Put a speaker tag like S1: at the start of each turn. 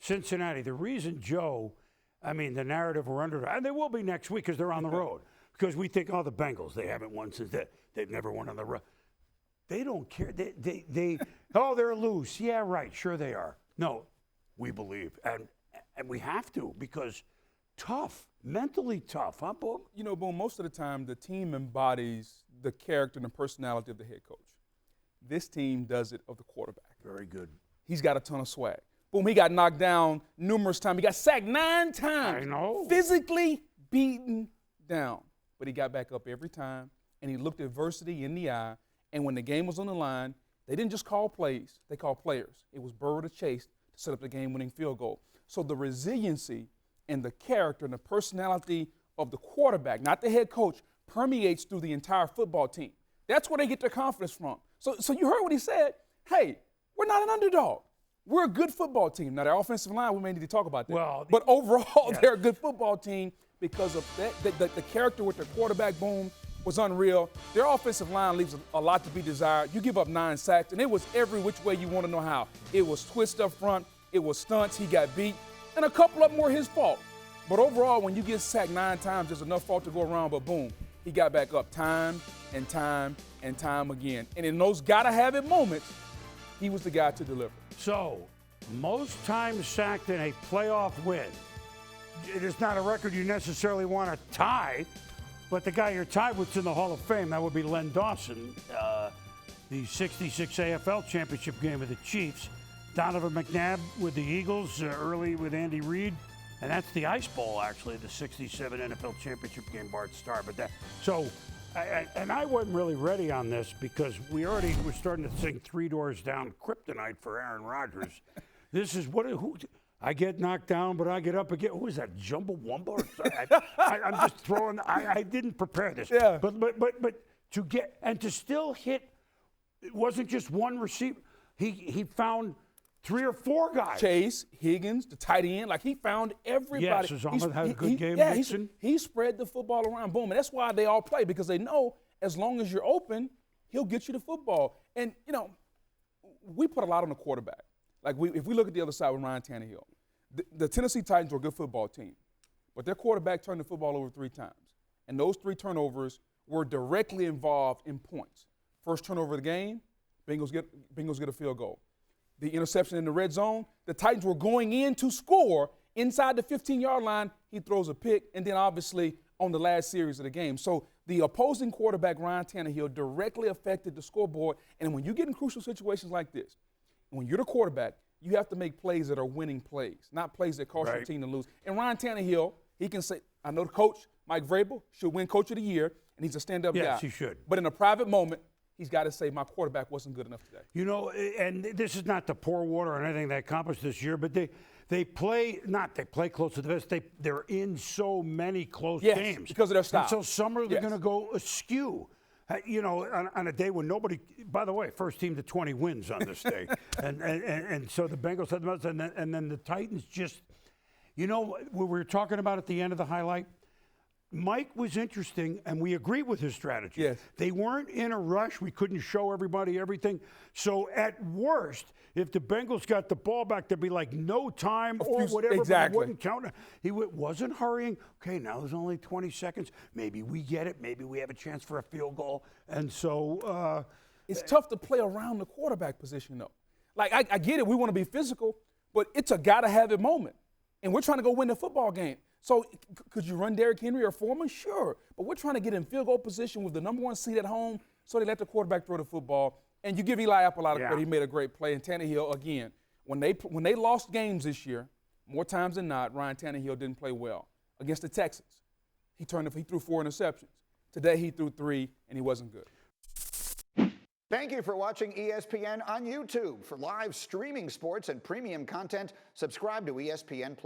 S1: Cincinnati, the reason Joe, I mean, the narrative we're under, and they will be next week because they're on the road. Because we think, oh, the Bengals, they haven't won since they've never won on the road. They don't care. Oh, they're loose. Yeah, right. Sure they are. No, we believe. And we have to because tough, mentally tough, huh, Boom?
S2: You know, Boom, most of the time the team embodies the character and the personality of the head coach. This team does it of the quarterback.
S1: Very good.
S2: He's got a ton of swag. Boom, he got knocked down numerous times. He got sacked 9 times.
S1: I know.
S2: Physically beaten down. But he got back up every time, and he looked adversity in the eye. And when the game was on the line, they didn't just call plays, they called players. It was Burrow to Chase to set up the game-winning field goal. So the resiliency and the character and the personality of the quarterback, not the head coach, permeates through the entire football team. That's where they get their confidence from. So you heard what he said. Hey, we're not an underdog. We're a good football team. Now, their offensive line, we may need to talk about that.
S1: Well,
S2: but overall, they're a good football team because of that. The character with their quarterback, Boom, was unreal. Their offensive line leaves a lot to be desired. You give up 9 sacks, and it was every which way you want to know how. It was twist up front. It was stunts. He got beat. And a couple of them were his fault. But overall, when you get sacked 9 times, there's enough fault to go around. But boom, he got back up time and time and time again. And in those gotta-have-it moments, he was the guy to deliver.
S1: So, most times sacked in a playoff win. It is not a record you necessarily want to tie, but the guy you're tied with's in the Hall of Fame. That would be Len Dawson, the 66 AFL championship game with the Chiefs. Donovan McNabb with the Eagles early with Andy Reid. And that's the Ice Bowl, actually, the 67 NFL championship game, Bart Starr. But I wasn't really ready on this because we already were starting to sing Three Doors Down kryptonite for Aaron Rodgers. This is who I get knocked down, but I get up again. Who is that, Jumbo Wumbo? I'm just throwing. I didn't prepare this.
S2: Yeah.
S1: But to get and to still hit, it wasn't just one receiver. He found 3 or 4 guys.
S2: Chase, Higgins, the tight end, like he found everybody.
S1: Yes, Uzomah had a good game.
S2: Yeah, he spread the football around. Boom, and that's why they all play because they know as long as you're open, he'll get you the football. And you know, we put a lot on the quarterback. Like if we look at the other side with Ryan Tannehill, the Tennessee Titans were a good football team, but their quarterback turned the football over 3 times, and those 3 turnovers were directly involved in points. First turnover of the game, Bengals get a field goal. The interception in the red zone, the Titans were going in to score inside the 15-yard line. He throws a pick, and then obviously on the last series of the game. So the opposing quarterback, Ryan Tannehill, directly affected the scoreboard. And when you get in crucial situations like this, when you're the quarterback, you have to make plays that are winning plays, not plays that cause your team to lose. And Ryan Tannehill, he can say, I know the coach, Mike Vrabel, should win Coach of the Year, and he's a stand-up guy.
S1: Yes, he should.
S2: But in a private moment, he's got to say, my quarterback wasn't good enough today.
S1: You know, and this is not to pour water on anything they accomplished this year, but they play close to the vest. They're in so many close games.
S2: Because of their style.
S1: And so some are going to go askew. You know, on a day when nobody, by the way, first team to 20 wins on this day. and so the Bengals had the most, and then the Titans just, you know, we were talking about at the end of the highlight, Mike was interesting, and we agree with his strategy.
S2: Yes.
S1: They weren't in a rush. We couldn't show everybody everything. So at worst, if the Bengals got the ball back, there'd be like no time or whatever.
S2: Exactly.
S1: But wouldn't count. He wasn't hurrying. Okay, now there's only 20 seconds. Maybe we get it. Maybe we have a chance for a field goal. And so
S2: it's tough to play around the quarterback position, though. Like, I get it. We want to be physical, but it's a gotta-have-it moment. And we're trying to go win the football game. So could you run Derrick Henry or Foreman? Sure. But we're trying to get in field goal position with the number 1 seed at home, so they let the quarterback throw the football. And you give Eli Apple a lot of credit. He made a great play. And Tannehill, again, when they lost games this year, more times than not, Ryan Tannehill didn't play well. Against the Texans, he threw 4 interceptions. Today he threw 3, and he wasn't good.
S3: Thank you for watching ESPN on YouTube. For live streaming sports and premium content, subscribe to ESPN+.